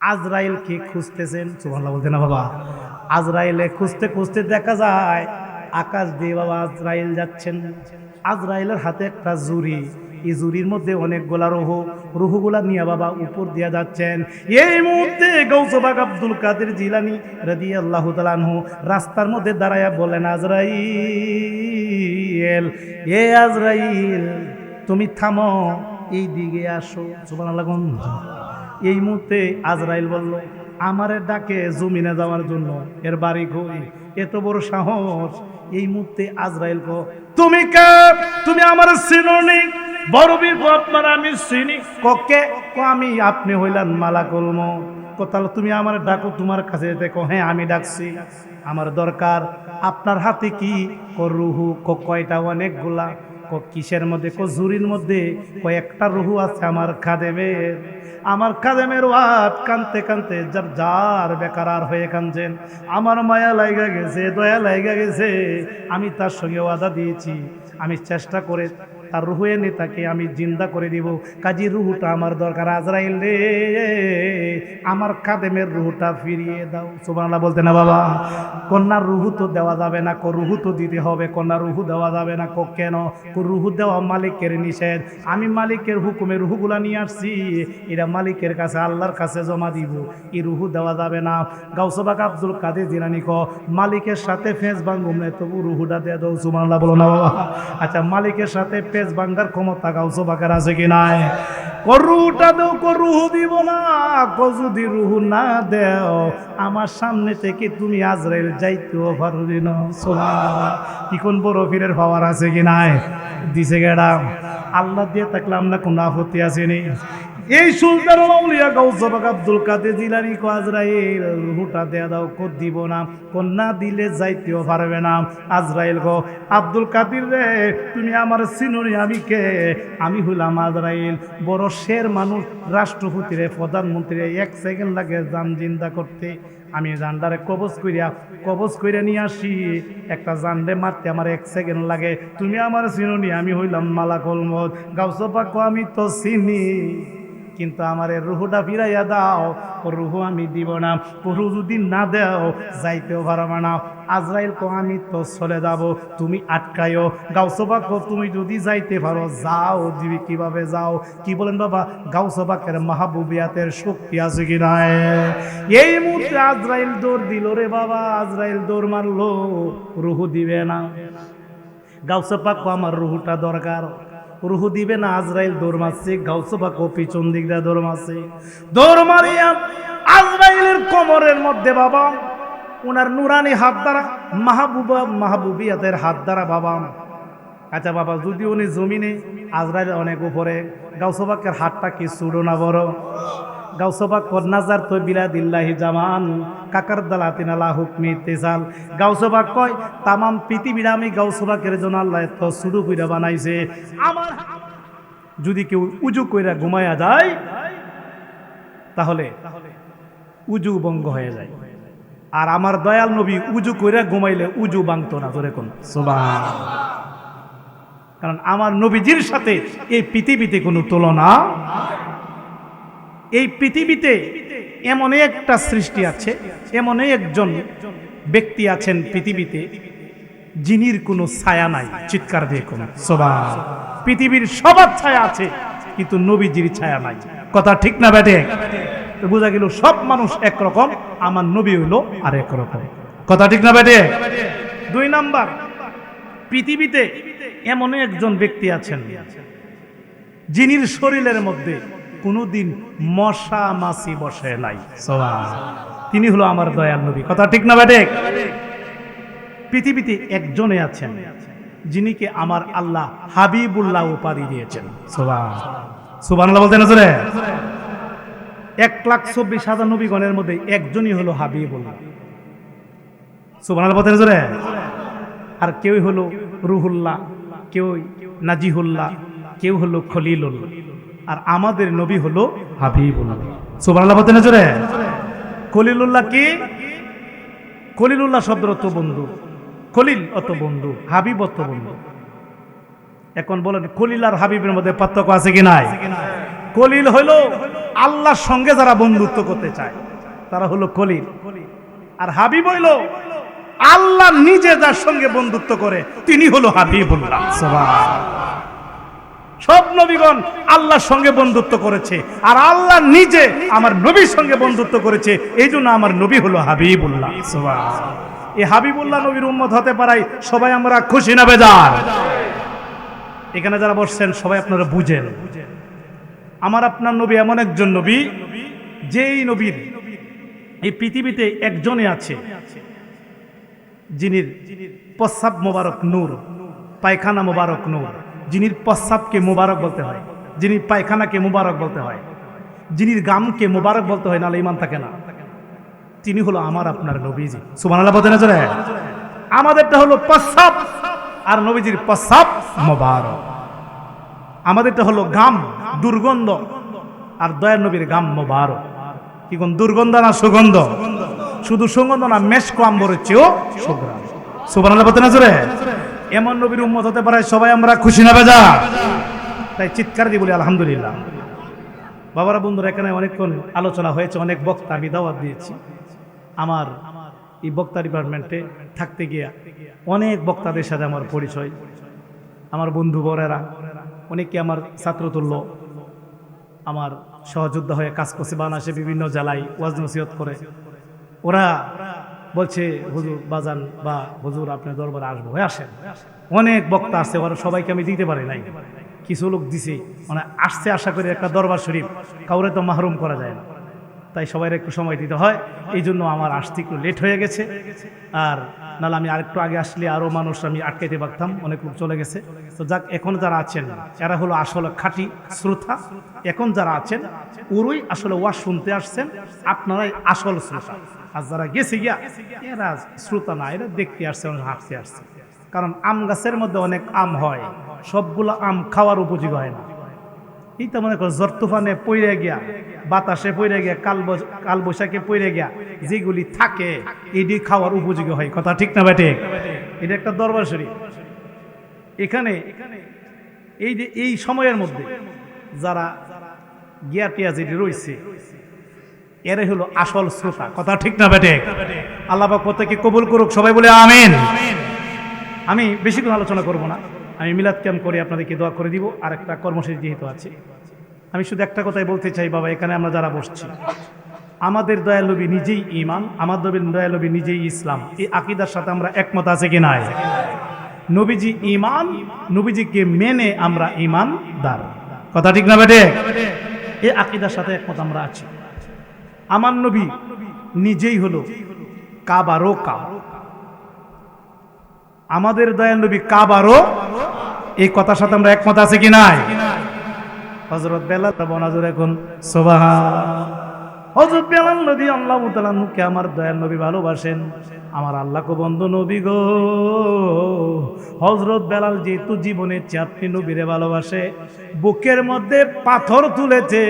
আজরাইলকে খুঁজতেছেন, সুবহানাল্লাহ বলতে না বাবা। আজরাইলে খুঁজতে খুঁজতে দেখা যায় আকাশ দিয়ে বাবা আজরাইল যাচ্ছেন। আজরাইলের হাতে একটা জুরি, এই জুরির মধ্যে অনেকগুলা রুহুগুলা নিয়ে বাবা উপর দিয়ে যাচ্ছেন। এই মুহূর্তে গৌস পাক আব্দুল কাদের জিলানী রাদিয়াল্লাহু তাআলা আনহু রাস্তার মধ্যে দাঁড়ায়া বলেন, আজরাইল, এ আজরাইল তুমি থামো, এই দিকে আসো। সুবহানাল্লাহ। এই মুহূর্তে আজরাইল বলল, আমারে ডাকে জমিনে যাওয়ার জন্য, এর বাড়ি কই, এত বড় সাহস। এই মুহূর্তে আজরাইল কো, তুমি কে? তুমি আমার চিনোনি? বড় বীর কো, আপনার আমি চিনি। ককে? কো আমি, আপনি হইলেন মালাকুল মউত। কো তাহলে তুমি আমার ডাকো, তোমার কাছে দেখো। হ্যাঁ আমি ডাকছি, আমার দরকার। আপনার হাতে কি? কো রুহু। কো কয়টা? অনেকগুলা। কো কিসের মধ্যে? কো জুরির মধ্যে। কয়েকটা রুহু আছে আমার খাদেমের। আমার খাদেমের ওয়াত কানতে কানতে যার যার বেকার হয়ে কানছেন। আমার মায়া লাইগা গেছে, দয়া লাইগা গেছে। আমি তার সঙ্গে ওয়াদা দিয়েছি, আমি চেষ্টা করে তার রুহু এনে তাকে আমি জিন্দা করে দিব। কাজী রুহুটা আমার দরকার। আজরাইল রে, আমার খাদেমের রুহুটা ফিরিয়ে দাও। সুবহানাল্লাহ বলতে না বাবা। কন্যার রুহু তো দেওয়া যাবে না। কো রুহু তো দিতে হবে। কন্যার রুহু দেওয়া যাবে না। কো কেন? কো রুহু দেওয়া মালিকের নিষেধ। আমি মালিকের হুকুমে রুহুগুলা নিয়ে আসছি, এরা মালিকের কাছে আল্লাহর কাছে জমা দিব। এই রুহু দেওয়া যাবে না। গাউস পাক আব্দুল কাদের জিলানী কো, মালিকের সাথে ফেস ভাঙুম না, তবু রুহুটা দিয়ে দাও। সুবহানাল্লাহ বলো না বাবা। আচ্ছা, মালিকের সাথে পেজ ভাঙ্গার ক্ষমতা গাউস পাকের আছে কি নাই? কো রুহুটা দাও। কো রুহু দিব না। কো যদি রুহু না দেও, আমার সামনে থেকে তুমি আজরাইল যাইতেও পারবি না। সুবহানাল্লাহ। কি কোন বড় পীরের পাওয়ার আছে কি নাই? দিছে গেডা। আল্লাহ দিয়ে থাকলাম না, কোনো আপত্তি আসেনি। এই সুলতানুল আউলিয়া গাউস পাক আব্দুল কাদের জিলানী কো, আজরাইল রুহুটা দেয়া দাও। কো দিব না। কো না দিলে যাইতেও পারবে না। আজরাইল গো, আব্দুল কাদের রে, তুমি আমার চিনোনি? আমি কে? আমি হইলাম আজরাইল, বড় শের মানুষ। রাষ্ট্রপতিরে, প্রধানমন্ত্রী 1 সেকেন্ড লাগে জান জিন্দা করতে। আমি জানডারে কবজ কইরা নিয়ে আসি। একটা জানডে মারতে আমার 1 সেকেন্ড লাগে। তুমি আমার চিনোনি? আমি হইলাম মালাকুল মউত। গাউস পাক কো, আমি তো চিনি, কিন্তু আমার রুহুটা ফিরাইয়া দাও। রুহু আমি দিব না। রুহু যদি না দাও, যাইতেও পারবে না। আজরাইল কো, আমি তো চলে যাব, তুমি আটকায়ও। গাউস পাক কো, তুমি যদি যাইতে পারো যাও। দিবি কিভাবে যাও? কি বলেন বাবা? গাউস পাকের মাহবুবিয়াতের শক্তি আছে কি নাই? এই মুহূর্তে আজরাইল দৌড় দিল রে বাবা। আজরাইল দৌড় মারলো, রুহু দিবে না। গাউস পাক কো, আমার রুহুটা দরকার। রুহু দিবে না। আজরাইল দৌড় মারছে, গাউস পাক পিছন দিক দিয়ে দৌড় মারছে। দৌড় মারিয়া আজরাইলের কোমরের মধ্যে বাবা, ওনার নুরানি হাত দ্বারা, মাহবুবিয়াতের হাত দ্বারা বাবা। আচ্ছা বাবা, যদি উনি জমিনে, আজরাইল অনেক উপরে, গাউস পাকের হাতটা কি ছোট না বড়? গাউস পাক নাজার তো বিলাদিল্লাহি জামান কাকার দালাতিনা লা হুকমি তেসাল। গাউস পাক কয়, তামাম পৃথিবীটা আমি গাউস পাকের জন্য আল্লাহ এত ছোট কইরা বানাইছে। আমার যদি কেউ উজু কইরা ঘুমায়া যায়, তাহলে উজু ভঙ্গ হয়ে যায়। আর আমার দয়াল নবী উজু কইরা ঘুমাইলে উজু ভাঙতো না। জোরে কোন সুবহানাল্লাহ। কারণ আমার নবীজির সাথে এই পৃথিবীতে কোনো তুলনা। এই পৃথিবীতে এমন একটা সৃষ্টি আছে, এমন একজন ব্যক্তি আছেন পৃথিবীতে, যিনির কোনো ছায়া নাই। চিৎকার দিয়ে কোন সুবহানাল্লাহ। পৃথিবীর সবার ছায়া আছে, কিন্তু নবীজির ছায়া নাই। কথা ঠিক না বেটে? তো বোঝা গেল সব মানুষ একরকম, আমার নবী হইল আর একরকম। কথা ঠিক না বেটে? 2 নাম্বার, পৃথিবীতে এমন একজন ব্যক্তি আছেন, যিনির শরীরের মধ্যে কোনোদিন মশা মাছি বসে নাই। তিনি হলো আমার দয়াল নবী। কথা ঠিক না বেটে? পৃথিবীতে একজনে আছেন, যিনিকে আমার আল্লাহ হাবিবুল্লাহ উপাধি দিয়েছেন। সুবহানাল্লাহ বলতে না জোরে? 1,24,000 নবীগণের মধ্যে একজনই হলো হাবিবুল্লাহ। সুবহানাল্লাহ বলতে না জোরে? আর কেউ হলো রুহুল্লাহ, কেউ নাজিহুল্লাহ, কেউ হলো খলিলুল্লাহ, আর আমাদের নবী হলো হাবিবুল্লাহ। সুবহানাল্লাহ বলতে না জোরে? খলিলুল্লাহ কি? খলিলুল্লাহ শব্দের অর্থ বন্ধু। খলিল অত বন্ধু, হাবিব অত বন্ধু। এখন বলেন, খলিল আর হাবিবের মধ্যে পার্থক্য আছে কি নাই? খলিল হইল আল্লাহর সঙ্গে যারা বন্ধুত্ব করতে চায় তারা হলো খলিল। আর হাবিব হইল আল্লাহ নিজে যার সঙ্গে বন্ধুত্ব করে তিনি হলো হাবিবুল্লাহ। সুবহানাল্লাহ। সব নবীগণ আল্লাহর সঙ্গে বন্ধুত্ব করেছে, আর আল্লাহ নিজে আমার নবীর সঙ্গে বন্ধুত্ব করেছে, এই জন্য আমার নবী হলো হাবিবুল্লাহ। সুবহানাল্লাহ। এই হাবিবুল্লাহ নবীর উম্মত হতে পারাই সবাই আমরা খুশি না বেজার? এখানে যারা বসছেন সবাই আপনারা বুঝেন, আমার আপনার নবী এমন একজন নবী, যেই নবীর এই পৃথিবীতে একজনই আছে যিনির প্রস্রাব মোবারক নূর, পায়খানা মোবারক নূর, যিনির প্রস্রাবকে মোবারক বলতে হয়, যিনির পায়খানাকে মোবারক বলতে হয়, যিনির গামকে মোবারক বলতে হয়, নাহলে ঈমান থাকে না। তিনি হলো আমার আপনার নবীজি। সুবহানাল্লাহ বলতে না জোরে? আমাদেরটা হলো প্রস্রাব, আর নবীজির প্রস্রাব মোবারক। আমাদেরটা হলো গাম, দুর্গন্ধ, আর দয়ার নবীর গাম মোবারক। কি কোন দুর্গন্ধ না সুগন্ধ? শুধু সুগন্ধ না, মেশক আম্বরের চেয়েও সুঘ্রাণ। সুবহানাল্লাহ বলতে না জোরে? এমন নবীর উম্মত হতে পারে সবাই আমরা খুশি না বেজার? তাই চিৎকার দিয়ে বলি আলহামদুলিল্লাহ। বাবারা, বন্ধুরা, এখানে অনেকক্ষণ আলোচনা হয়েছে, অনেক বক্তা আমি দাওয়াত দিয়েছি। আমার এই বক্তা ডিপার্টমেন্টে থাকতে গিয়ে অনেক বক্তাদের সাথে আমার পরিচয়, আমার বন্ধু বরেরা অনেকে আমার ছাত্রতুল্য, আমার সহযোদ্ধা হয়ে কাজ করছে বাংলাদেশে বিভিন্ন জেলায় ওয়াজ নসিহত করে। ওরা বলছে হুজুর বাজান বা হুজুর আপনার দরবারে আসবো, হয়ে আসেন। অনেক বক্তা আসছে, ওরা সবাইকে আমি দিতে পারি নাই, কিছু লোক দিছি, মানে আসছে আশা করি একটা দরবার শরীফ, কাউরে তো মাহরুম করা যায় না, তাই সবাই একটু সময় দিতে হয়। এই জন্য আমার আসতে একটু লেট হয়ে গেছে, আর নাহলে আমি আরেকটু আগে আসলে আরও মানুষ আমি আটকাইতে পারতাম, অনেক লোক চলে গেছে। তো যাক, এখন যারা আছেন এরা হলো আসলে খাঁটি শ্রোতা। এখন যারা আছেন ওরই আসলে ওয়াজ শুনতে আসছেন, আপনারাই আসল শ্রোতা। আর যারা গেছে গিয়া এরা শ্রোতা না, এরা দেখতে আসছে, হাঁটতে আসছে। কারণ আম গাছের মধ্যে অনেক আম হয়, সবগুলো আম খাওয়ার উপযোগী হয় না। এই তো মনে করো ঝড় তুফানে পইরে গিয়া, বাতাসে পইরে গিয়া, কাল বৈশাখে পইরে গিয়া যেগুলি থাকে এটি খাওয়ার উপযোগী হয়। কথা ঠিক না বেটে? এটা একটা দরবার শরীফ। এখানে এই যে এই সময়ের মধ্যে যারা গিয়া টিয়া যেটি রয়েছে এরাই হলো আসল শ্রোতা। কথা ঠিক না বেটে? আল্লাহ পাক প্রত্যেককে কবুল করুক, সবাই বলে আমিন। আমি বেশি কোনো আলোচনা করব না, আমি মিলাদ ক্যাম্প করে আপনাদেরকে দোয়া করে দিব, আর একটা কর্মসূচি যেহেতু আছে। আমি শুধু একটা কথাই বলতে চাই, বাবা, এখানে আমরা যারা বসছি, আমাদের দয়াল নবী নিজেই ঈমান, আমাদের দয়াল নবী নিজেই ইসলাম। এই আকীদার সাথে আমরা একমত আছে কি নাই? নবীজি ঈমান, নবীজিকে মেনে আমরা ঈমানদার। কথা ঠিক না বেটে? এই আকীদার সাথে একমত আমরা আছি। আমার নবী নিজেই হলো কাবারও কাবা, আমাদের দয়াল নবী কাবারও, এই কথার সাথে আমরা একমত আছে কি নাই? হযরত বেলাল বনাজুর এখন সুবহান। হযরত বেলাল রাদিয়াল্লাহু তাআলা নুকে আমার দয়াল নবী ভালোবাসেন, আমার আল্লাহ কো বন্ধু নবী গো। হযরত বেলাল যেহেতু জীবনের চেয়ে আপনি নবীরে ভালোবাসে, বুকের মধ্যে পাথর তুলেছে,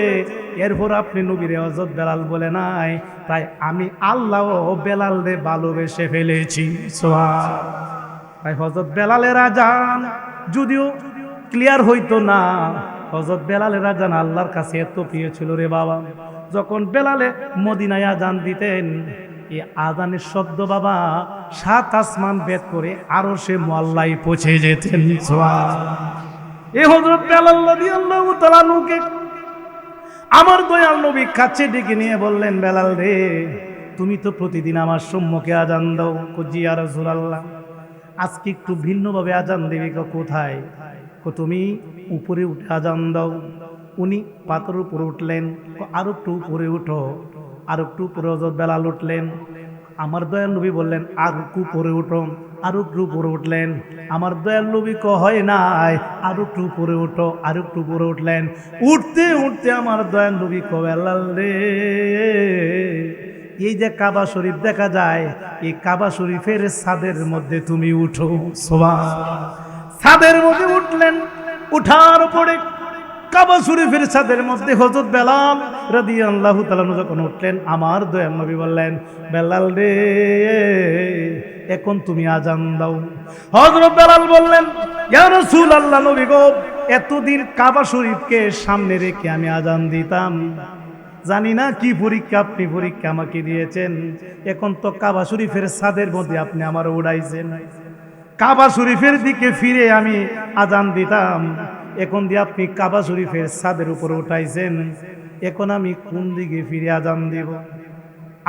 এরপর আপনি নবীরে হযরত বেলাল বলে নাই, তাই আমি আল্লাহ ও বেলালরে ভালোবেসে ফেলেছি। সুবহান। তাই হযরত বেলালের আযান যদিও ক্লিয়ার হইতো না, হযরত বেলালের আযান আল্লাহর কাছে এত প্রিয় ছিল রে বাবা। যখন বেলালে মদিনায় আযান দিতেন, এই আযানের শব্দ বাবা 7 আসমান ভেদ করে আরশে মুআল্লায় পৌঁছে যেতেন। সুবহানাল্লাহ। এই হযরত বেলাল রাদিয়াল্লাহু তাআলা নুকে আমার দয়াল নবী কাছে ডেকে নিয়ে বললেন, বেলাল রে, তুমি তো প্রতিদিন আমার সম্মুখে আযান দাও। জি ইয়া রাসূলুল্লাহ, আজকে একটু ভিন্নভাবে আযান দেবে। কোথায়? তুমি উপরে উঠে আযান দাও। উনি পাথরের উপরে উঠলেন, আরো একটু উপরে উঠো, আর একটু উপরে হযরত বেলাল উঠলেন। আমার দয়াল নবী বললেন আর একটু উপরে উঠো, আর একটু উপরে উঠলেন। আমার দয়াল নবী হয় নাই, আর একটু উপরে উঠো, আর একটু উপরে উঠলেন। উঠতে উঠতে আমার দয়াল নবী বেলাল রে, এই যে কাবা শরীফ দেখা যায়, এই কাবা শরীফের ছাদের মধ্যে তুমি উঠো। সুবহানাল্লাহ। ছাদের মধ্যে উঠলেন, উঠার পরে কাবা শরীফের ছাদের মধ্যে হযরত বেলাল রাদিয়াল্লাহু তাআলা যখন উঠলেন, আমার দয়াল নবী বললেন, বেলাল রে, এখন তুমি আযান দাও। হযরত বেলাল বললেন, ইয়া রাসূলুল্লাহ, নবী গো, এতদিন কাবা শরীফকে সামনে রেখে আমি আযান দিতাম, জানি না কি পরীক্ষা আপনি পরীক্ষা আমাকে দিয়েছেন। এখন তো কাবা শরীফের ছাদের মধ্যে আপনি আমার উড়াইছেন। কাবা শরীফের দিকে ফিরে আমি আজান দিতাম, এখন দিয়ে আপনি কাবা শরীফের ছাদের উপর উঠাইছেন। এখন আমি কোন দিকে ফিরে আজান দিব?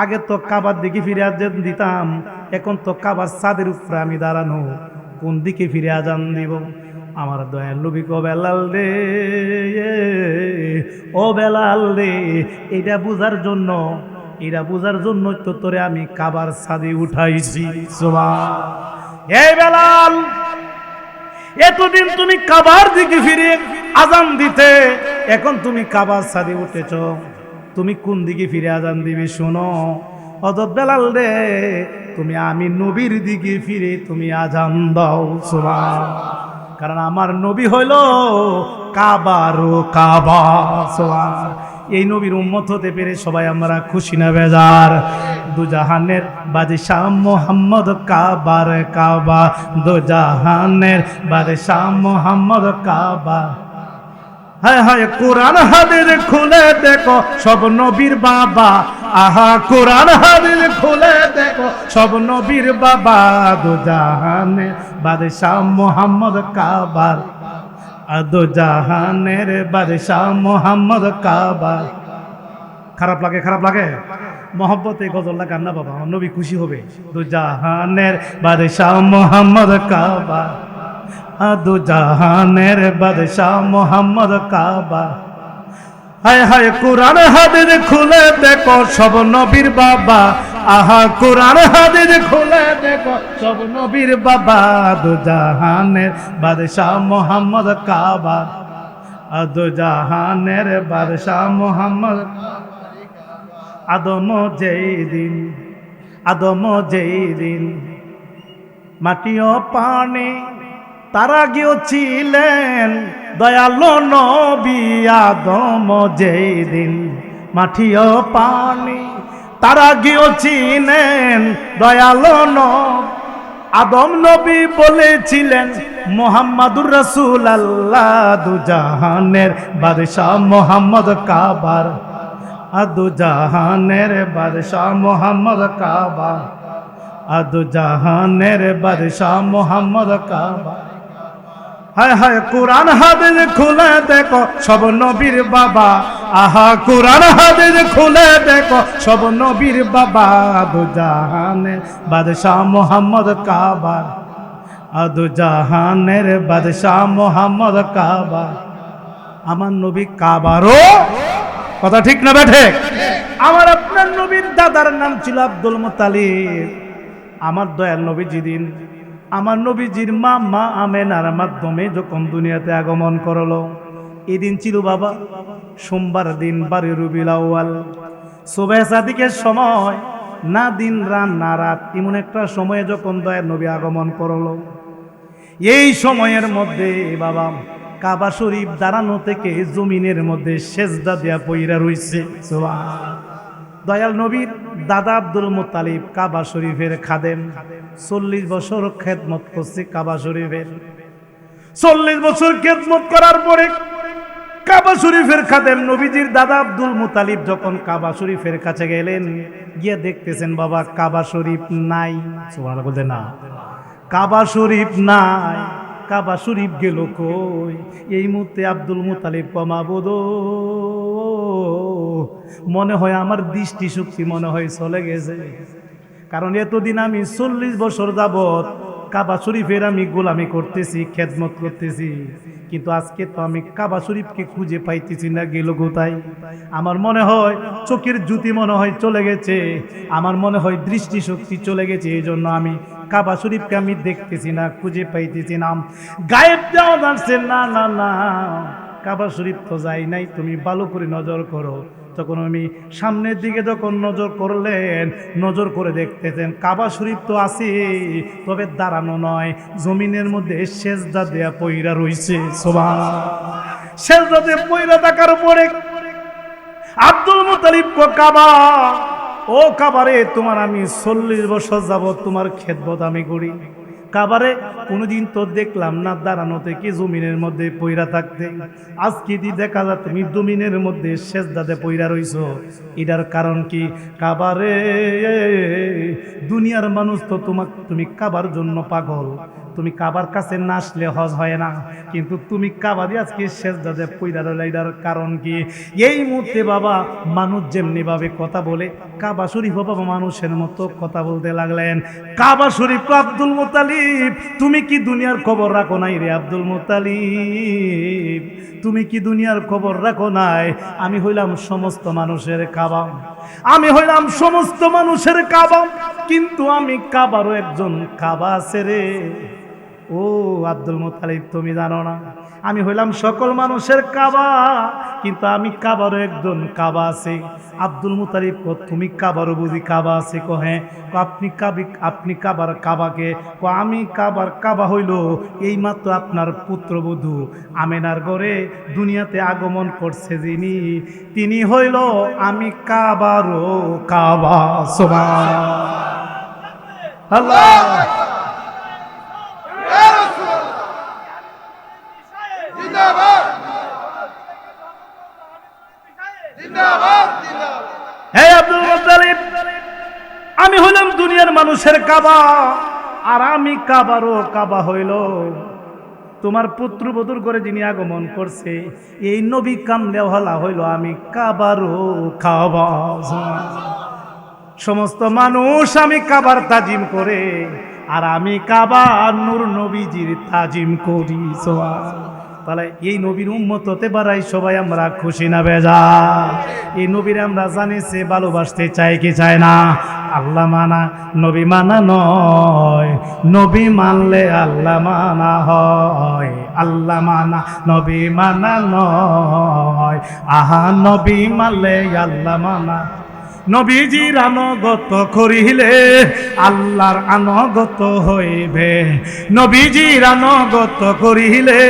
আগে তো কাবার দিকে ফিরে আজান দিতাম, এখন তো কাবার ছাদের উপরে আমি দাঁড়ানো, কোন দিকে ফিরে আজান দিব? আমার দয়াল নবী কো বেলাল রে, ও বেলাল রে, এটা বুঝার জন্য, এটা বুঝার জন্য তো তোরে আমি কাবার ছাদে উঠাইছি। সুবহান। এই বেলাল, এতদিন তুমি কাবার দিকে ফিরে আজান দিতে, এখন তুমি কাবার ছাদে উঠেছ, তুমি কোন দিকে ফিরে আজান দিবে? শোনো হযরত বেলাল রে, তুমি আমি নবীর দিকে ফিরে তুমি আজান দাও। সুবহান। কারণ আমার নবী হইল কাবারও কাবা। সুবহান। এই নবীর উম্মত হতে পেরে সবাই আমরা খুশি না বেজার? দুজাহানের বাদশাহ মোহাম্মদ কাবার কাবা, দুজাহানের বাদশাহ মোহাম্মদ কাবা। হায় হায় কোরআন হাদিস খুলে দেখো সব নবীর বাবা, আহা কোরআন হাদিস খুলে দেখো সব নবীর বাবা, দুজাহানের বাদশাহ মোহাম্মদ কাবার, দুজাহানের বাদশাহ মোহাম্মদ কাবা। খারাপ লাগে? খারাপ লাগে? মোহব্বতে গজল লাগান না বাবা, নবী খুশি হবে। দুজাহানের বাদশাহ মোহাম্মদ কাবা, দুজাহানের বাদশাহ মোহাম্মদ কাবা। হায় হায় কোরআন হাদিস খুলে দেখো সব নবীর বাবা, আহা কোরআন হাদিস খুলে দেখো সব নবীর বাবা, দুজাহানের বাদশাহ মোহাম্মদ কাবা, দুজাহানের বাদশাহ মোহাম্মদ। আদম যেই দিন মাটি ও পানি, তারা গিয়েছিলেন দয়ালু নবী। আদম যেই দিন মাটি ও পানি, তারা গিয়েছিলেন দয়ালু নবী। আদম নবী বলেছিলেন মুহাম্মাদুর রাসূলুল্লাহ, দুজাহানের বাদশাহ মোহাম্মদ কাবার, দুজাহানের বাদশাহ মোহাম্মদ কাবা, দুজাহানের বাদশাহ মোহাম্মদ কাবা। হায় হায় কোরআন হাদিস খুলে দেখো সব নবীর বাবা, আহা কোরআন হাদিস খুলে দেখো সব নবীর বাবা, দুজাহানের বাদশাহ মোহাম্মদ কাবা, দুজাহানের বাদশাহ মোহাম্মদ কাবা। আমার নবী কাবারও কথা ঠিক না বেঠে? আমার আপনার নবীর দাদার নাম ছিল আব্দুল মুত্তালিব। আমার দয়াল নবী যেদিন আমার নবীজির মা আমেনার মাধ্যমে যখন দুনিয়াতে আগমন করলো, এদিন ছিল বাবা সোমবার দিন, 12 রবিউল আউয়াল, সুবহ সাদিকের সময়, না দিন না রাত, এমন একটা সময়ে যখন দয়াল নবী আগমন করলো। এই সময়ের মধ্যে বাবা কাবা শরীফ দাঁড়ানো থেকে জমিনের মধ্যে সেজদা দেয়া পইরা রইছে। সুবহান। দয়াল নবীর দাদা আব্দুল মুত্তালিব কাবা শরীফের খাদেম, 40 বছর খেদমত করছে কাবা শরীফের। 40 বছর খেদমত করার পরে কাবা শরীফের খাদেম নবীজির দাদা আব্দুল মুত্তালিব যখন কাবা শরীফের কাছে গেলেন, গিয়ে দেখতেছেন বাবা কাবা শরীফ নাই। সুবহানাল্লাহ বলতে না, কাবা শরীফ নাই। কাবা শরীফ গেল কই? এই মুহূর্তে আব্দুল মুত্তালিব কমাবুদ, মনে হয় আমার দৃষ্টি শক্তি মনে হয় চলে গেছে। কারণ এতদিন আমি 40 বছর যাবত কাবা শরীফের আমি গোলামি করতেছি, খেদমত করতেছি, কিন্তু আজকে তো আমি কাবা শরীফকে খুঁজে পাইতেছি না, গেল কোথায়? আমার মনে হয় চোখের জ্যোতি মনে হয় চলে গেছে, আমার মনে হয় দৃষ্টি শক্তি চলে গেছে, এই জন্য আমি কাবা শরীফকে আমি দেখতেছি না, খুঁজে পাইতেছি না। গায়েব যাওয়া যাচ্ছে না, না না, কাবা শরীফ তো যাই নাই, তুমি ভালো করে নজর করো। তখন আমি সামনের দিকে যখন নজর করলেন, নজর করে দেখতেছেন কাবা শরীফ তো আছে, তবে দাঁড়ানো নয়, জমিনের মধ্যে সেজদা দেয়া পইরা রইছে। সুবহান। সেজদা দিয়ে পইরা থাকার পরে আব্দুল মুত্তালিব কো কাবা, ও কাবারে, তোমার আমি 40 বছর যাবত তোমার খেদমত আমি করি, কাবারে কোনোদিন তো দেখলাম না দাঁড়ানোতে কি জমিনের মধ্যে পইরা থাকতে, আজকে দি দেখা যায় তুমি জমিনের মধ্যে সেজদাতে পইরা রইছো। এটার কারণ কি? কাবারে দুনিয়ার মানুষ তো তুমি কাবার জন্য পাগল, তুমি কাবার কাছে না আসলে হজ হয় না, কিন্তু তুমি কাবা দিয়ে আজকে সেজদাতে পইরা রইলা। এটার কারণ কি? এই মুহূর্তে বাবা মানুষ যেমনি ভাবে কথা বলে, কাবা শরীফ বাবা মানুষের মতো কথা বলতে লাগলেন। কাবা শরীফ আব্দুল মুত্তালিব, তুমি কি দুনিয়ার খবর রাখো নাই রে আব্দুল মুত্তালিব? তুমি কি দুনিয়ার খবর রাখো নাই? আমি হইলাম সমস্ত মানুষের কাবা, আমি হইলাম সমস্ত মানুষের কাবা, কিন্তু আমি কাবারও একজন কাবা আছে রে। ও আব্দুল মুত্তালিব, তুমি জানো না আমি হইলাম সকল মানুষের কাবা, কিন্তু আমি কাবারও একজন কাবা আছে। আব্দুল মুত্তালিব, তুমি কাবারও বুঝি কাবা আছে? হ্যাঁ। আপনি কাবার কাবাকে? আমি কাবার কাবা হইল এইমাত্র আপনার পুত্রবধূ আমেনার ঘরে দুনিয়াতে আগমন করছে যিনি, তিনি হইল আমি কাবারও কাবা। সুবহানাল্লাহ। হে আব্দুল মুত্তালিব, আমি হইলাম দুনিয়ার মানুষের কাবা, আর আমি কাবারও কাবা হইল তোমার পুত্রবধূর করে যিনি আগমন করছে, এই নবী কামলে হলা হইল আমি কাবারও কাবা। সমস্ত মানুষ আমি কাবার তাজিম করে, আর আমি কাবা নূর নবীজির তাজিম করি। তাহলে এই নবীর উম্মত হতে পারাই সবাই আমরা খুশি না বেজা? এই নবীর আমরা জানিছে ভালোবাসতে চাই কি চাই না? আল্লাহ মানা নবী মানা নয়, নবী মানলে আল্লাহ মানা হয়। আল্লাহ মানা নবী মানা নয়, আহা নবী মানলে আল্লাহ মানা। নবীজির আনুগত্য করিলে আল্লাহর আনুগত্য হইবে, নবীজির আনুগত্য করিলে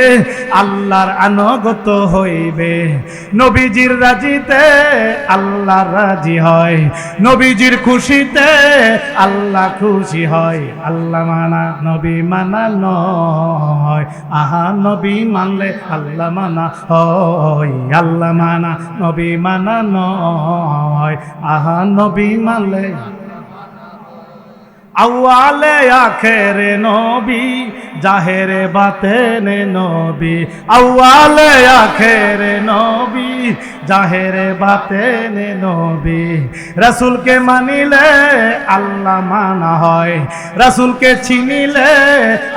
আল্লাহর আনুগত্য হইবে। নবীজির রাজিতে আল্লাহ রাজি হয়, নবীজির খুশিতে আল্লাহ খুশি হয়। আল্লাহ মানা নবী মানা নয়, আহা নবী মানলে আল্লাহ মানা হয়। আল্লাহ মানা নবী মানা নয়, আহা নবী মানলে। আউয়ালে আখেরে নবী, জাহেরে বাতেনে নবী। আউয়ালে আখেরে নবী, জাহেরে বাতেনে নবী। রাসূলকে মানিলে আল্লাহ মানা হয়, রাসূলকে চিনিলে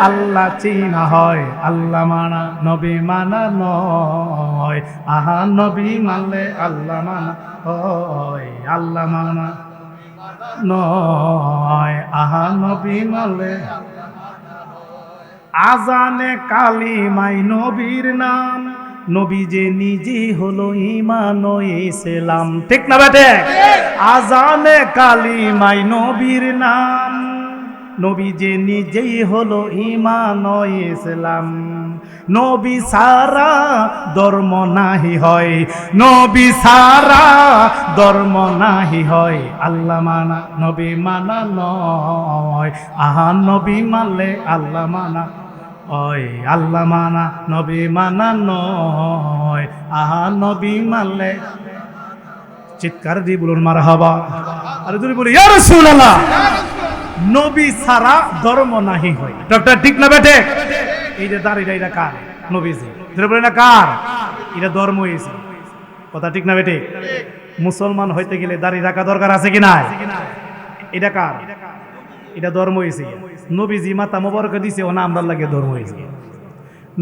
আল্লাহ চিনা হয়। আল্লাহ মানা নবী মানা নয়, আহা নবী মানলে আল্লাহ মানা হয়। আল্লাহ মানা নয়, আহা নবী মানলে। আজানে কালিমাই নবীর নাম, নবী যে নিজে হলো ঈমান ও ইসলাম। ঠিক না বেটে? আজানে কালিমাই নবীর নাম, নবী যে নিজেই হলো ঈমান ও ইসলাম। নবী সারা ধর্ম নাহি হয়, নবী সারা ধর্ম নাহি হয়। আল্লাহ মানা নবী মানা নয়, আহা নবী মানলে আল্লাহ মানা ওই। আল্লাহ মানা নবী মানা নয়, আহা নবী মানলে। চিৎকার দিয়ে বলুন মারহাবা। আরে যদি বলি ইয়া রাসূলুল্লাহ, নবী সারা ধর্ম নাহি হয়। ডক্টর ঠিক না বেটে? এই যে দাঁড়িয়ে এটা কার? নবীজি। বলে না কার? এটা ধর্ম হয়েছে। কথা ঠিক না বেটে? মুসলমান হইতে গেলে দাড়ি রাখা দরকার আছে কি না? এটা কার? এটা ধর্ম হয়েছে। নবীজি মাথা মোবারক দিছে, ও না আমরা লাগে ধর্ম হয়েছে।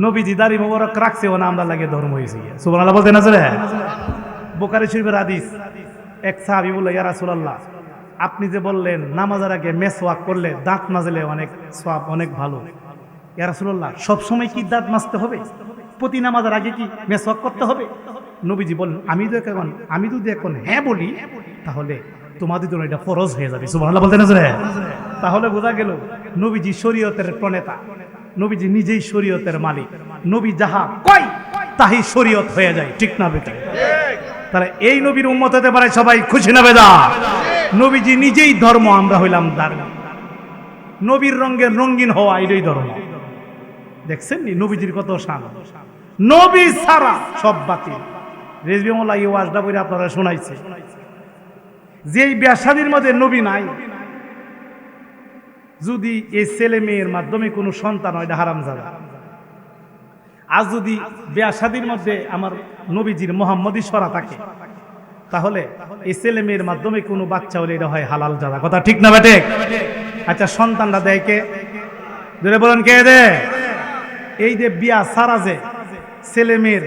নবীজি দাড়ি মোবারক রাখছে, ও না আমরা লাগে ধর্ম হয়েছে। সুবহানাল্লাহ বলতে না চলে? বুখারী শরীফের হাদিস, এক সাহাবী বলল ইয়া রাসূলুল্লাহ, আপনি যে বললেন নামাজের আগে মেসওয়াক করলে দাঁত মাজলে অনেক সওয়াব, অনেক ভালো। ইয়া রাসূলুল্লাহ, সব সময় কি দাঁত মাজতে হবে? প্রতি নামাজের আগে কি মেসওয়াক করতে হবে? নবীজি বলেন, আমি যদি এখন হ্যাঁ বলি, তাহলে তোমাদের জন্য এটা ফরজ হয়ে যাবে। সুবহানাল্লাহ বলতে না? তাহলে বোঝা গেল নবীজি শরীয়তের প্রণেতা, নবীজি নিজেই শরীয়তের মালিক। নবী যাহা কয় তাহি শরীয়ত হয়ে যায়। ঠিক না বেটা? তাহলে এই নবীর উম্মত হতে পারে সবাই খুশি না বেদা? নবীজি নিজেই ধর্ম, আমরা হইলাম দাঁড়ি। নবীর রঙের রঙিন হওয়া এটাই ধর্ম। দেখছেন নি নবীজির কত শান, নবী ছাড়া সব বাতিল। রেজবি মোল্লা এই ওয়াজটা বলে আপনারা শোনাইছে, যেই বিয়া শাদীর মধ্যে নবী নাই, যদি এই ছেলে মেয়ের মাধ্যমে কোনো সন্তান হয় এটা হারামজাদা। আজ যদি বিয়া শাদীর মধ্যে আমার নবীজির মোহাম্মদী সরা থাকে, তাহলে এই ছেলে মেয়ের মাধ্যমে কোনো বাচ্চা হলে এটা হয় হালাল জাদা। কথা ঠিক না বেটে? আচ্ছা, সন্তানটা দেয় কে? ধরে বলেন কে দেয়? এই যে বিয়া সারা যে ছেলে মেয়ের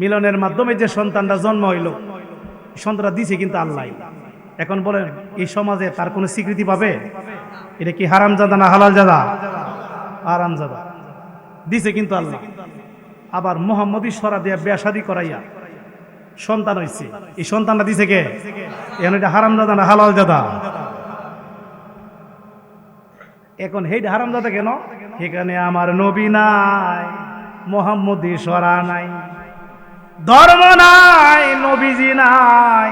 মিলনের মাধ্যমে যে সন্তানটা জন্ম হইল, সন্তানটা দিছে কিন্তু আল্লাহ। এখন বলেন এই সমাজে তার কোনো স্বীকৃতি পাবে? এটা কি হারামজাদা না হালাল জাদা? হারামজাদা। দিছে কিন্তু আল্লাহ। আবার মোহাম্মদী সরা দিয়া বিয়া শাদী করাইয়া সন্তান হইছে, এই সন্তানটা দিছে কে? এখন এটা হারামজাদা না হালাল জাদা? এখন হেইটা হারামজাদা কেন? এখানে আমার নবী নাই, মোহাম্মদী সরা নাই, ধর্ম নাই, নবীজি নাই,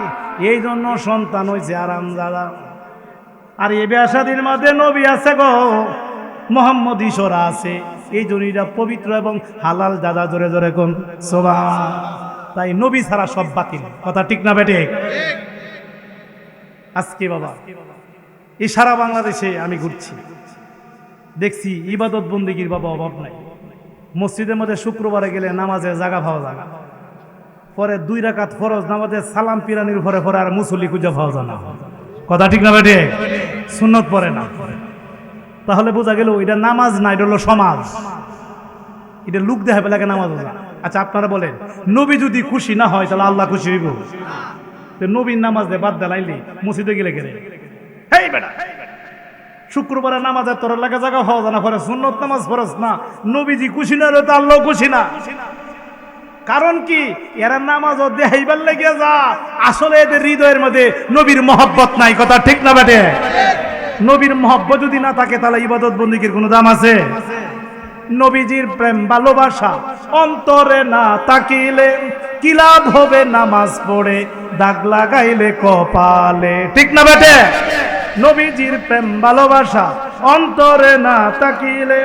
এই জন্য সন্তান হইছে হারামজাদা। আর এই বিয়া শাদীর মধ্যে নবী আছে গো, মোহাম্মদী সরা আছে, এই জন্য এটা পবিত্র এবং হালাল জাদা। জোরে জোরে কোন সুবহান। তাই নবী ছাড়া সব বাতিল। কথা ঠিক না বেটে? আজকে বাবা এই সারা বাংলাদেশে আমি ঘুরছি, দেখছি ইবাদত বন্দেগীর বাবা অভাব নাই। মসজিদের মধ্যে শুক্রবারে গেলে নামাজের জায়গা পাওয়া যায় না, পরে 2 রাকাত ফরজ নামাজে সালাম পিরানির উপরে পরে আর মুসল্লি খুঁজে পাওয়া যায় না। কথা ঠিক না বেটে? সুন্নত পড়ে না। তাহলে বোঝা গেল এটা নামাজ না, এটা হলো সমাজ। এটা লুক দেখাবে লাগে নামাজ। আচ্ছা আপনারা বলেন, নবী যদি খুশি না হয় তাহলে আল্লাহ খুশি হইব? নবীর নামাজ দিয়ে বাদ দেলাইলি মসজিদে গেলে গেলে হেই বেটা, শুক্রবারে নামাজে তোর লাগে জায়গা পাওয়া যায় না, পরে সুন্নত নামাজ ফরজ না, নবীজি খুশি না হলে তো আল্লাহ খুশি না। কারণ কি? এরা নামাজ দেখাইবার লেগে যা, আসলে এদের হৃদয়ের মধ্যে নবীর মহব্বত নাই। কথা ঠিক না বেটে? নবীর মহব্বত যদি না থাকে তাহলে ইবাদত বন্দেগীর কোনো দাম আছে? নবীজির প্রেম ভালোবাসা অন্তরে না তাকিলে কি লাভ হবে নামাজ পড়ে দাগ লাগাইলে কপালে? ঠিক না বেটে? নবীজির প্রেম ভালোবাসা অন্তরে না তাকিলে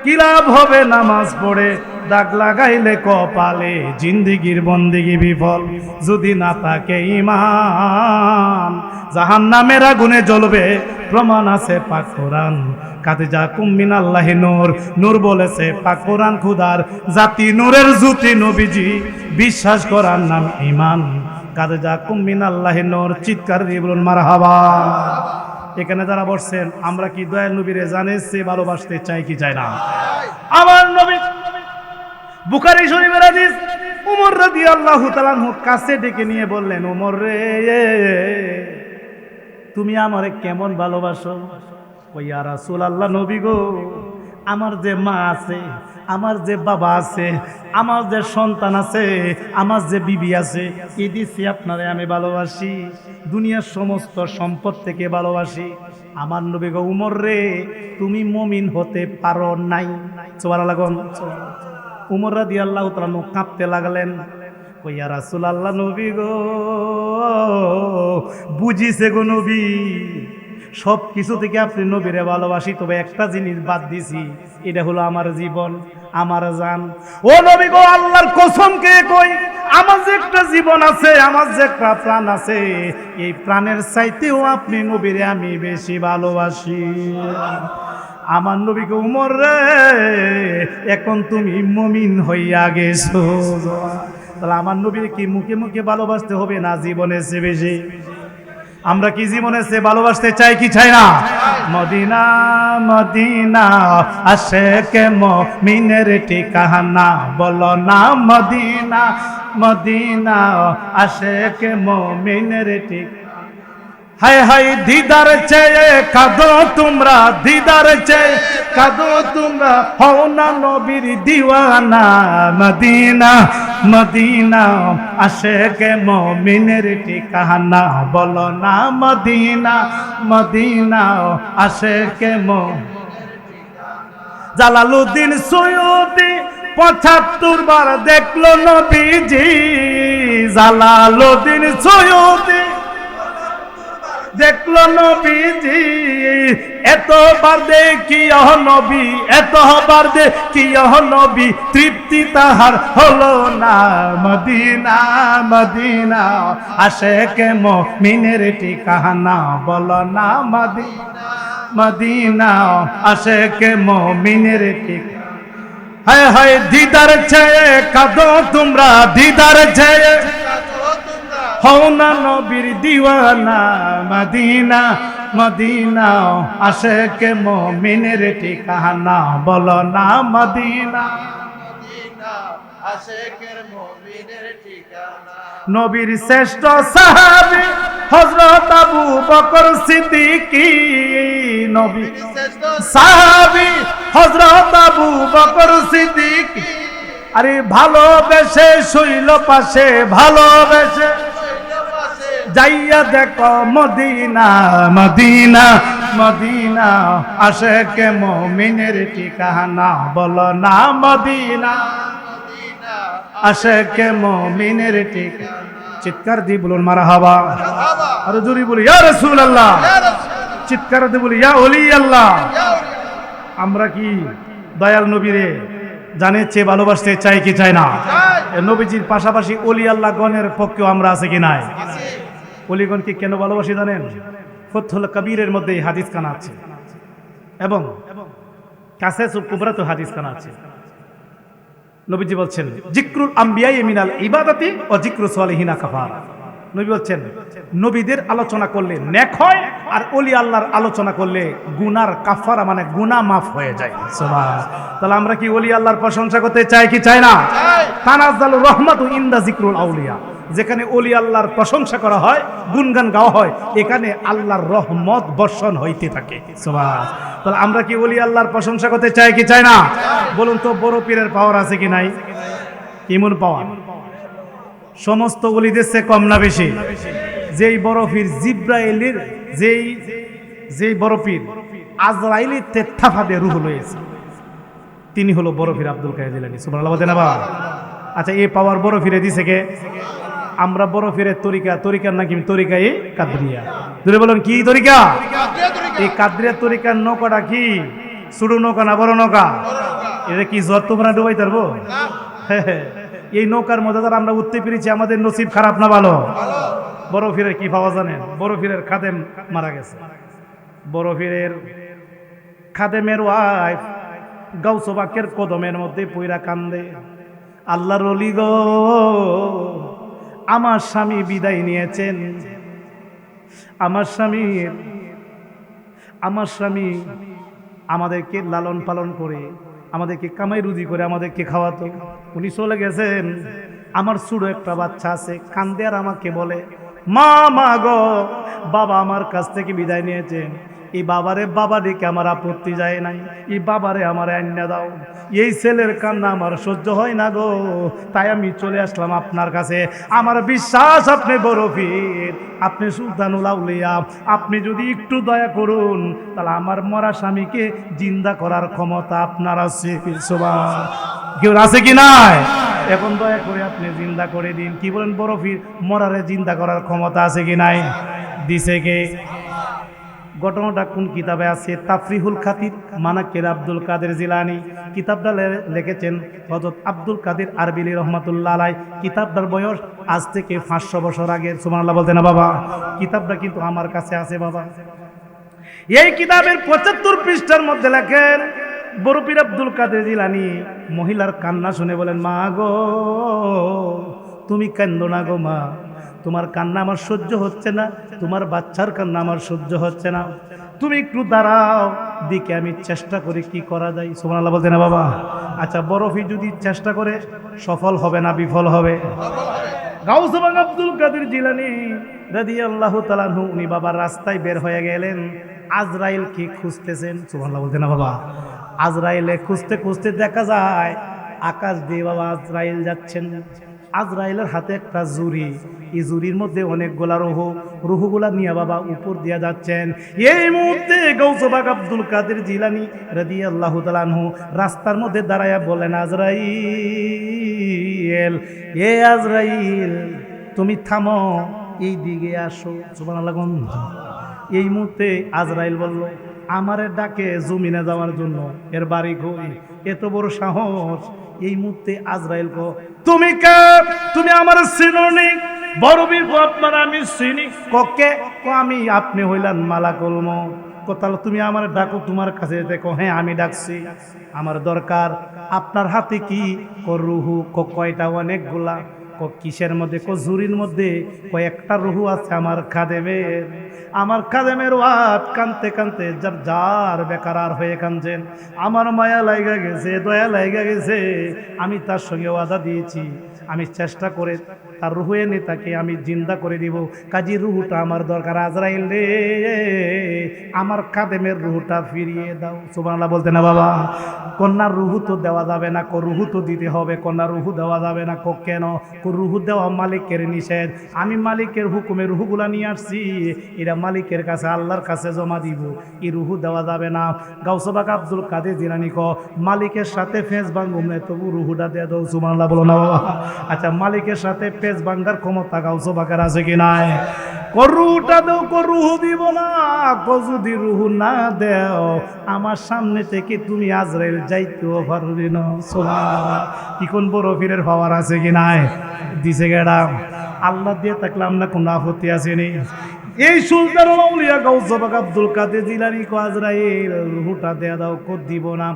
কি লাভ হবে নামাজ পড়ে দাগ লাগাইলে কপালে? জিন্দেগির বন্দেগি বিফল যদি না থাকে ঈমান, জাহান্নামের আগুনে জ্বলবে প্রমাণ আছে পাক কোরআন। কাদ জাকুম মিনাল্লাহি নূর, নূর বলেছে পাক কোরআন খুদার জাতি, নূরের জ্যোতি নবীজি, বিশ্বাস করার নাম ঈমান। কাদ জাকুম মিনাল্লাহি নূর, চিৎকার দিয়ে বলুন মারহাবা। এখানে যারা বসছেন, আমরা কি দয়াল নবীরে জানেছে ভালোবাসতে চাই কি চাই না? আমার নবী বুখারী শরীফের হাদিস, ওমর রাদিয়াল্লাহু তাআলা আনহু কাছে ডেকে নিয়ে বললেন, ওমর রে, তুমি আমারে কেমন ভালোবাসো? ও ইয়া রাসূলুল্লাহ, নবী গো, আমার যে মা আছে, আমার যে বাবা আছে, আমার যে সন্তান আছে, আমার যে বিবি আছে, এই দিছি আপনারে আমি ভালোবাসি, দুনিয়ার সমস্ত সম্পদ থেকে ভালোবাসি। আমার নবী গো, উমর রে, তুমি মুমিন হতে পারো নাই। সুবহানাল্লাহ। উমর রাদিয়াল্লাহু তাআলা আনহু কাঁপতে লাগলেন। ও ইয়া রাসূলুল্লাহ, নবী গো, বুঝিছে গো নবী, সব কিছু থেকে আপনি নবীরে ভালোবাসি, তবে একটা জিনিস বাদ দিছি, এটা হলো আমার জীবন, আমার জান। ও নবী গো, আল্লাহর কসম কে কই, আমার যে একটা জীবন আছে, আমার যে একটা প্রাণ আছে, এই প্রাণের চাইতেও আপনি নবীরে আমি বেশি ভালোবাসি। আমার নবীকে, উমর রে, এখন তুমি মুমিন হইয়া গেছো, তাহলে আমার নবীর কি মুখে মুখে ভালোবাসতে হবে না জীবনের চেয়ে বেশি? আমরা কি জীবনের চেয়ে ভালোবাসতে চাই কি চাই না? মদিনা মদিনা আশিকে মুমিনের ঠিকানা, বলো না মদিনা মদিনা আশিকে মুমিনের ঠিকানা। হায় হায় দিদার চেয়ে কাঁদো তোমরা, দিদার চেয়ে কাঁদো তোমরা, হও না নবীর দিওয়ানা। মদিনা মদিনা আশিকে মুমিনের ঠিকানা, বলো না মদিনা মদিনা আশিকে মুমিনের ঠিকানা। জালালউদ্দিন সৈয়দী ৭৫ বার দেখলো নবীজি, জালালউদ্দিন সৈয়দী দেখলো নবীজি এতবার দেখিও নবী, এতবার দেখিও নবী, তৃপ্তি তাহার হলো না। মদিনা মদিনা আশেকে মুমিনের ঠিকানা, বলো না মদিনা মদিনা আশেকে মুমিনের ঠিকানা। হায় হায় দিদার চেয়ে কাঁদো তোমরা, দিদার চেয়ে হও না নবীর দিওয়ানা। মদিনা মদিনা আশেকে মুমিনের ঠিকানা, বলো না মদিনা মদিনা আশেকের মুমিনের ঠিকানা। নবীর শ্রেষ্ঠ সাহাবী হযরত আবু বকর সিদ্দিকী, নবীর শ্রেষ্ঠ সাহাবী হযরত আবু বকর সিদ্দিকী। আরে ভালোবেসে শৈল পাশে, ভালোবেসে যাইয়া দেখো মদিনা মদিনা মদিনা আশেকে মুমিনের ঠিকানা, বলো না মদিনা মদিনা আশেকে মুমিনের ঠিকানা। চিৎকার দিয়ে বলুন মারহাবা, আর জোরে বলি ইয়া রাসূলুল্লাহ, চিৎকার দিয়ে বলি ইয়া ওলি আল্লাহ। আমরা কি দয়াল নবীরে জানে চেয়ে ভালোবাসতে চাই কি চাই না? নবীজির পাশাপাশি ওলি আল্লাহ গণের পক্ষেও আমরা আছে কি নাই? অলিগণকে কেন ভালোবাসি জানেন? ফুতহুল কবীরের মধ্যে এই হাদিস খানা আছে এবং কাসাসুল কুবরাতে হাদিস খানা আছে। নবীজি বলছেন যিকরুল আম্বিয়া মিনাল ইবাদাতি ও যিকরু সালিহিনা কাফারা। নবী বলছেন নবীদের আলোচনা করলে নেক হয়, আর ওলি আল্লাহর আলোচনা করলে গুনার কাফারা মানে গুনাহ মাফ হয়ে যায়। সুবহান। তাহলে আমরা কি ওলি আল্লাহর প্রশংসা করতে চাই কি চাই না? তানাজ্জালু রাহমাতু ইনদা যিকরুল আউলিয়া। যেখানে ওলি আল্লাহর প্রশংসা করা হয়, গুণগান গাওয়া হয়, এখানে আল্লাহর রহমত বর্ষণ হইতে থাকে। সুবহান। তাহলে আমরা কি ওলি আল্লাহর প্রশংসা করতে চাই কি চাই না? বলুন তো বড় পীরের পাওয়ার আছে কি নাই? কেমন পাওয়ার? সমস্ত ওলিদের চেয়ে কম না বেশি? যেই বড় পীর জিব্রাইলের, যেই বড় পীর আজরাইলের তেত্তাফাদে রূহ লয়েছে, তিনি হলো বড় পীর আব্দুল কাদের জিলানী। সুবহানাল্লাহ বলেন না? আচ্ছা, এই পাওয়ার বড় পীরে দিছে কে? আমরা বড় পীরের তরিকার নাকি তরিকায় কাদরিয়া। ধরে বলুন কি তরিকা? এই কাদরিয়া তরিকার নৌকাটা কি ছোট নৌকা না বড় নৌকা? এটা কি জট তোমরা ডুবাই পারবো? এই নৌকার মধ্যে যারা আমরা উঠতে পেরেছি, আমাদের নসিব খারাপ না ভালো? বড় পীরের কি পাওয়া জানেন? বড় পীরের খাদেম মারা গেছে। বড় পীরের খাদেমের ওয়াইফ গাউসে পাকের কদমের মধ্যে পইরা কান্দে, আল্লাহর ওলি গো, আমার স্বামী বিদায় নিয়েছেন, আমার স্বামী আমাদেরকে লালন পালন করে, আমাদেরকে কামাই রুজি করে আমাদেরকে খাওয়াতো, উনি চলে গেছেন। আমার ছোট একটা বাচ্চা আছে, কান্দে আর আমাকে বলে, মা গো, বাবা আমার কাছ থেকে বিদায় নিয়েছেন। এই বাবা ডেকে আমার আপত্তি যায় নাই, এই বাবারে আমার আইনা দাও। এই ছেলের কান্না আমার সহ্য হয় না গো, তাই আমি চলে আসলাম আপনার কাছে। আমার বিশ্বাস আপনি বড় পীর, আপনি সুলতানুল আউলিয়া, আপনি যদি একটু দয়া করুন, তাহলে আমার মরা স্বামীকে জিন্দা করার ক্ষমতা আপনার আছে। সুবহান। কেউ আছে কি নাই? এখন দয়া করে আপনি জিন্দা করে দিন। কি বলেন বড় পীর? মরারে জিন্দা করার ক্ষমতা আছে কি নাই? দিছে কে? ঘটনাটা কোন কিতাবে আছে? তাফরিহুল খাতির মানাকির আব্দুল কাদের জিলানী কিতাবটা লিখেছেন হযরত আব্দুল কাদের আরবিলি রহমাতুল্লাহ আলাইহি। কিতাবটার বয়স আজ থেকে 500 বছর আগের। সুবহানাল্লাহ বলতে না বাবা? কিতাবটা কিন্তু আমার কাছে আছে বাবা। এই কিতাবের 75 পৃষ্ঠার মধ্যে লেখেন, বড় পীর আব্দুল কাদের জিলানী মহিলার কান্না শুনে বলেন, মা গো, তুমি কান্দো না গো মা, তোমার কান্না আমার সহ্য হচ্ছে না, তোমার বাচ্চার কান্না আমার সহ্য হচ্ছে না, তুমি একটু দাঁড়াও, দিকে আমি চেষ্টা করি কি করা যায়। সুবহানাল্লাহ বলতে না বাবা? আচ্ছা, বড় পীর যদি চেষ্টা করে সফল হবে না বিফল হবে? গাউসে পাক আব্দুল কাদের জিলানী রাদিয়াল্লাহু তাআলা আনহু উনি বাবার রাস্তায় বের হয়ে গেলেন, আজরাইলকে খুঁজতেছেন। সুবহানাল্লাহ বলতে না বাবা? আজরাইলে খুঁজতে খুঁজতে দেখা যায় আকাশ দিয়ে বাবা আজরাইল যাচ্ছেন। আজরাইলের হাতে একটা জুরি, এই জুরির মধ্যে অনেকগুলা রুহগুলা নিয়ে বাবা উপর দিয়া যাচ্ছেন। এই মুহূর্তে গাউসে পাক আব্দুল কাদের জিলানী রাদিয়াল্লাহু তাআলা আনহু রাস্তার মধ্যে দাঁড়ায়া বলেন, আজরাইল, এ আজরাইল, তুমি থামো, এই দিকে আসো। সুবহানাল্লাহ। এই মুহূর্তে আজরাইল বলল আমারে ডাকে জমিনে যাওয়ার জন্য, এর বাড়ি কই, এত বড় সাহস। এই মুহূর্তে আজরাইল কো তুমি কে, তুমি আমার চিনোনি? বড় বীর আপনার আমি চিনি। ককে আমি, আপনি হইলেন মালাকুল মউত। তাহলে তুমি আমার ডাকো, তোমার কাছে দেখো। হ্যাঁ আমি ডাকছি, আমার দরকার। আপনার হাতে কি? রুহু। কয়টা? অনেকগুলা। কিসের মধ্যে? ঝুরির মধ্যে কয়েকটা রুহু আছে আমার খাদেমের। আমার খাদেমের ওয়াত কানতে কানতে যার যার বেকার হয়ে কানছেন। আমার মায়া লাইগা গেছে, দয়া লাইগা গেছে। আমি তার সঙ্গে ওয়াদা দিয়েছি, আমি চেষ্টা করে তার রুহু এনে তাকে আমি জিন্দা করে দিব। কাজী রুহুটা আমার দরকার। আজরাইল রে, আমার খাদেমের রুহুটা ফিরিয়ে দাও। সুবহানাল্লাহ বলতে না বাবা? কন্যার রুহু তো দেওয়া যাবে না। রুহু তো দিতে হবে। কন্যার রুহু দেওয়া যাবে না। কেন? রুহু দেওয়া মালিকের নিষেধ। আমি মালিকের হুকুমে রুহুগুলা নিয়ে আসছি, এরা মালিকের কাছে আল্লাহর কাছে জমা দিব। এই রুহু দেওয়া যাবে না। গাউসে পাক আব্দুল কাদের জিলানী মালিকের সাথে ফেঁস ভাঙুম না, তবু রুহুটা দিয়ে দাও। সুবহানাল্লাহ বলো না বাবা? আচ্ছা, মালিকের সাথে ফেঁস ভাঙার ক্ষমতা গাউসে পাকের আছে কি নাই? রুহুটা দেও। রুহু দিব না। যদি রুহু না দেও, আমার সামনে থেকে তুমি আজরাইল যাইতেও পারবি না। সুবহানাল্লাহ। কি কোন বড় পীরের পাওয়ার আছে কি নাই? দিছে গেডা। আল্লাহ দিয়ে থাকলাম না, কোনো আপত্তি আসেনি। এই সুলতানুল আউলিয়া গাউসে পাক আব্দুল কাদের জিলানী কো আজরাইল রুহুটা দেয়া দাও। দিব না।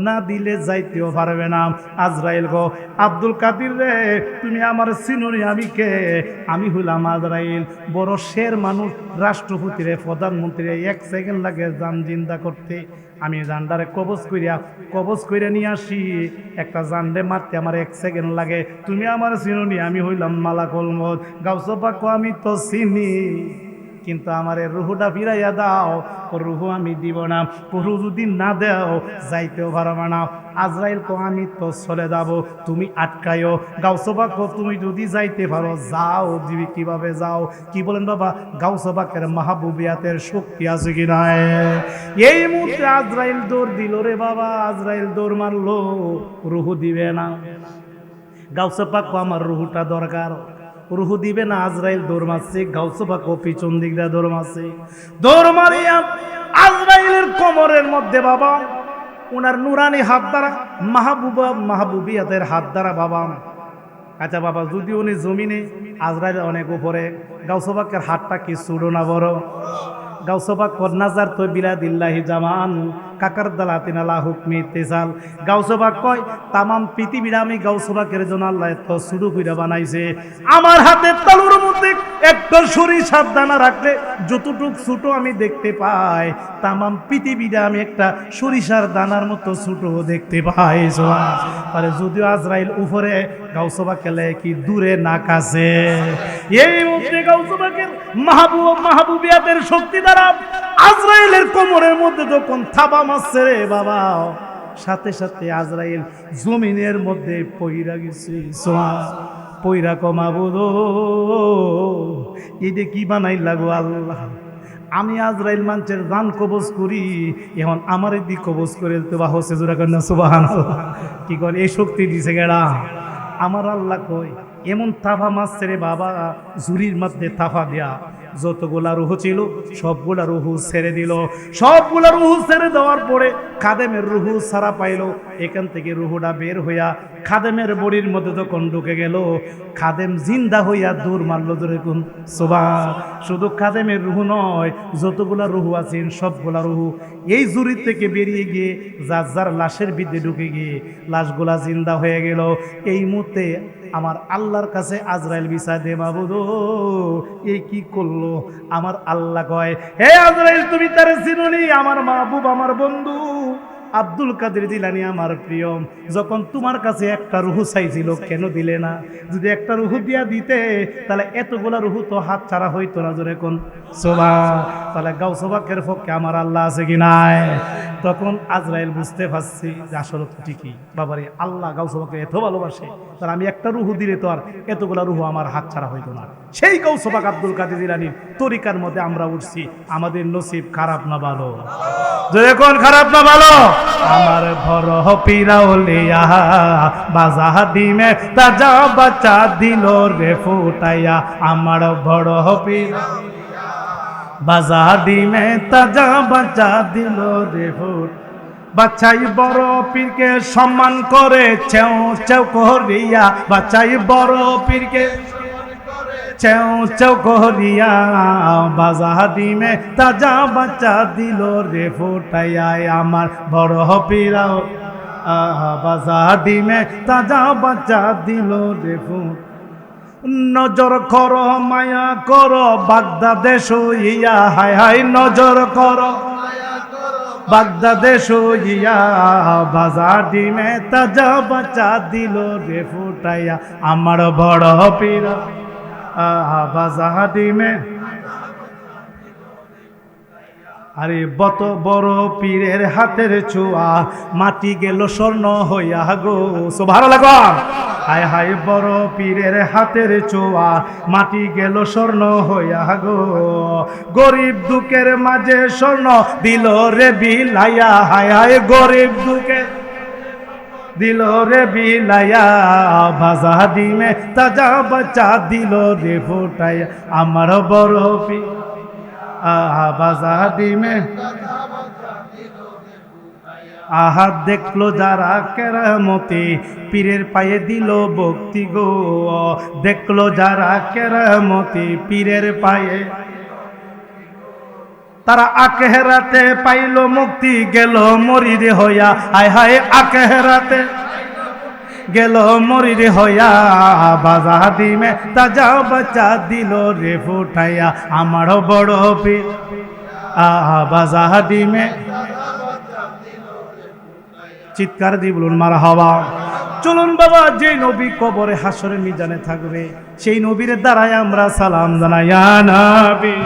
না দিলে যাইতেও পারবে না। আজরাইল গো আব্দুল কাদের রে, তুমি আমার চিনোনি? আমি কে? আমি হইলাম আজরাইল। বড় শের মানুষ, রাষ্ট্রপতি রে, প্রধানমন্ত্রী 1 সেকেন্ড লাগে জান জিন্দা করতে। আমি জানডারে কবজ করে নিয়ে আসি। একটা জানডে মারতে আমার 1 সেকেন্ড লাগে। তুমি আমার চিনোনি? আমি হইলাম মালাকুল মউত। গাউসে পাক আমি তো চিনি, কিন্তু আমার রুহুটা ফিরাইয়া দাও। রুহু আমি দিব না। রুহু যদি না দাও যাইতেও পারবে না। আজরাইল কো আমি তো চলে যাব, তুমি আটকায়ও। গাউসে পাক তুমি যদি যাইতে পারো যাও। দিবি কিভাবে যাও? কি বলেন বাবা? গাউসে পাকের মাহবুবিয়াতের শক্তি আছে কি নাই? এই মুহূর্তে আজরাইল দৌড় দিল রে বাবা। আজরাইল দৌড় মারলো, রুহু দিবে না। গাউসে পাক আমার রুহুটা দরকার, রুহু দিবে না। আজরাইল দৌড় মারছে, গাউসে পাক পিছন দিক দিয়ে দৌড় মারছে। দৌড় মারিয়া আজরাইলের কোমরের মধ্যে বাবা ওনার নুরানি হাত দ্বারা, মাহবুবিয়াতের হাত দ্বারা বাবা। আচ্ছা বাবা, যদি উনি জমিনে, আজরাইল অনেক উপরে, গাউসে পাকের হাতটা কি ছোট না বড়? গাউসে পাক নাজার তো বিলাদিল্লাহি জামান কাকার দালাতিনা লা হুকমি তেসাল। গাউসে পাক কয় তামাম পৃথিবীটা আমি গাউসে পাকের জন্য আল্লাহ এত শুরু করে বানাইছে। আমার হাতের তালুর মধ্যে একটা সরিষার দানা রাখলে যতটুক ছোট আমি দেখতে পাই, তামাম পৃথিবীটা আমি একটা সরিষার দানার মতো ছোট দেখতে পাই। তাহলে যদিও আজরাইল উপরে, গাউসে পাকের কি দূরে না কাছে? এই মুহূর্তে গাউসে পাকের মাহবুবিয়াতের শক্তি দ্বারা আজরাইলের কোমরের মধ্যে যখন থাবা মারছে রে বাবা, সাথে সাথে আজরাইল জমিনের মধ্যে পইরা গেছে। পইরা কমাবুদ, এটা কি বানাই লাগো আল্লাহ? আমি আজরাইল মানুষের জান কবজ করি, এখন আমার দিক কবজ করে দিতে বা হচ্ছে জোরা কন্যা। সুবহানাল্লাহ। কি করে এই শক্তি দিছে গেড়া আমার আল্লাহ। কই এমন তাফা মারছে রে বাবা, ঝুরির মধ্যে তাফা দেয়া যতগুলা রুহু ছিল সবগুলা রুহু ছেড়ে দিল। সবগুলা রুহু ছেড়ে দেওয়ার পরে খাদেমের রুহু ছাড়া পাইল। এখান থেকে রুহুটা বের হইয়া খাদেমের বডির মধ্যে যখন ঢুকে গেল, খাদেম জিন্দা হইয়া দৌড় মারল ধরে কোন সুবহান। শুধু খাদেমের রুহু নয়, যতগুলা রুহু আছেন সবগুলা রুহু এই জুরি থেকে বেরিয়ে গিয়ে যার যার লাশের ভিতরে ঢুকে গিয়ে লাশগুলা জিন্দা হয়ে গেল। এই মুহূর্তে আমার আল্লাহর কাছে আজরাইল বিচার দে, মাবুদ এই কি করলো? আমার আল্লাহ কয়, হে আজরাইল তুমি তারে চিনোনি? আমার মাহবুব, আমার বন্ধু আব্দুল কাদের জিলানী আমার প্রিয়, যখন তোমার কাছে একটা রুহু চাইছিল কেন দিলে না? যদি একটা রুহু দিয়া দিতে তাহলে এতগুলা রুহু তো হাত ছাড়া হইতো না। জোরে কোন সুবহান। তাহলে গাউসে পাকের পক্ষে আমার আল্লাহ আছে কি নাই? তখন আজরাইল বুঝতে পারছি যে আসলে ঠিকই বাবারে, আল্লাহ গাউসে পাককে এত ভালোবাসে, তাহলে আমি একটা রুহু দিলে তো আর এতগুলা রুহু আমার হাত ছাড়া হইতো না। সেই গাউসে পাক আব্দুল কাদের জিলানীর তরিকার মধ্যে আমরা উঠছি। আমাদের নসিব খারাপ না ভালো? যদি কোন খারাপ না ভালো? আমার বড় পিরাউলিয়া বাজা ডিমে তাজা বাচ্চা দিল রে ফুটাইয়া। আমার বড় পিরাউলিয়া বাজা ডিমে তাজা বাচ্চা দিল রে ফুট। বাচ্চাই বড় পীরকে সম্মান করে চেউ চেউ করিয়া, বাচ্চাই বড় পীরকে চেউ চেউ করিয়া, বাজা ডিমে তাজা বাচ্চা দিল রে ফুটাইয়া আমার বড় পীরাও বাজা ডিমে তাজা বাচ্চা দিল রে ফুট। নজর কর মায়া কর বাগদাদেশ হইয়া, হায় হায় নজর কর বাগদাদেশ হইয়া, বাজা ডিমে তাজা বাচ্চা দিল রে ফুটাইয়া আমার বড় পীর বাজা ডিমে। আরে বত বড় পীরের হাতের ছোঁয়া মাটি গেল স্বর্ণ হইয়া গো, সুবহানাল্লাহ। হায় হায় বড় পীরের হাতের ছোঁয়া মাটি গেল স্বর্ণ হইয়া গো, গরিব দুঃখের মাঝে স্বর্ণ দিল রে বিলাইয়া, হায় হায় গরিব দুঃখের দিল রে বিলাইয়া, ভাজা ডিমে তাজা বাচ্চা দিল রে ফুটাইয়া আমার বড় পীর বাজা ডিমে। আহা দেখলো যারা কেরামতি পীরের পায়ে দিল ভক্তি গো, দেখলো যারা কেরামতি পীরের পায়ে, তারা আখেরাতে পাইল মুক্তি গেল মরিদ হইয়া, হায় হায় আখেরাতে গেল মরিদ হইয়া, বাজা ডিমে তাজা বাচ্চা দিল রে ফুটাইয়া আমার বড় পীর বাজা ডিমে। চিৎকার দিয়ে বলুন মারহাবা। চলুন বাবা, যে নবী কবরে হাসরে মিজানে থাকবে সেই নবীর দ্বারাই আমরা সালাম জানাই, ইয়া নবী।